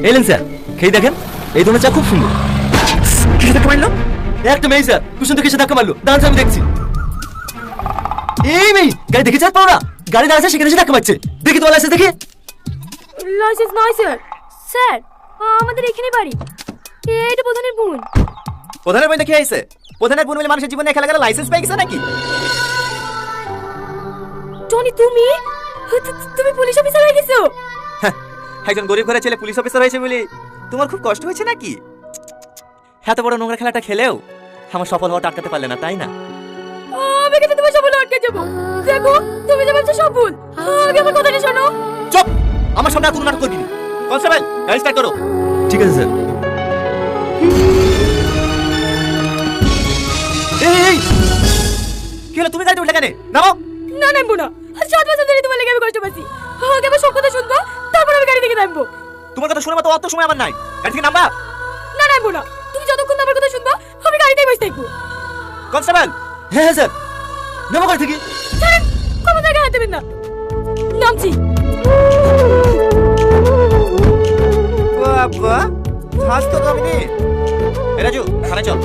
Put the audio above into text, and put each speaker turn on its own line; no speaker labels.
এলেন স্যার, খেয়ে দেখেন, এই ধরনের চা খুব সুন্দর। কিসে ধাক্কা মারলো? একটা মেয়ে স্যার, কুসুম তো কিসে ধাক্কা মারলো, দাঁড়ান আমি দেখছি। এই মেয়ে গাড়ি দেখে চাপ পাও না, গাড়ি দাঁড়াচ্ছে সেখানে এসে ধাক্কা মারছে। দেখি তোমার লাইসেন্স দেখি।
লাইসেন্স নয় স্যার। স্যার, আমাদের এখানে বাড়ি, এটা প্রধানের বোন।
প্রধানের বই দেখে আইছে? প্রধানের বোন মিলে মানুষের জীবনে খেলা গেলে লাইসেন্স পেয়ে গেছে নাকি?
টনি, তুমি পুলিশ অফিসার হয়ে গেছো?
একজন গরিব ঘরের ছেলে পুলিশ অফিসার হয়েছে বলি তোমার খুব কষ্ট হয়েছে নাকি? এত বড় নোংরা খেলাটা খেলেও আমার সফল হওয়াটা আটকাতে পারলে না, তাই না?
আমি কিন্তু তোমার সফল আটকে যাবো। দেখো, তুমি যে বলছো সফল, আগে আমার কথাটা শোনো।
চুপ! আমার সামনে আর কোনো নাটক করবি না। কনস্টেবল, গাড়ি স্টার্ট করো।
ঠিক আছে স্যার।
এই কি হলো, তুমি গাড়িতে উঠলে কেন? নামো।
না, নামবো না। 7 বছর ধরে তোমার লেগে আমি কষ্ট পাচ্ছি। আগে আমার সব কথা শুনবো, তারপর আমি গাড়ি থেকে নামবো।
তোমার কথা শুনে মতো অত সময় আমার নাই। গাড়ি থেকে নামবা।
না, নামবো না। তুমি যতক্ষণ না আমার কথা শুনবা, আমি গাড়িতেই বসে থাকবো।
কনস্টেবল,
হ্যাঁ হ্যাঁ স্যার, নামো গাড়ি থেকে।
ছাড়েন, কোনো জায়গায় হাত দেবেন না। নামছি।
বাবা, ফাস্ট তো তুমি। এ রাজু, থানায় চল।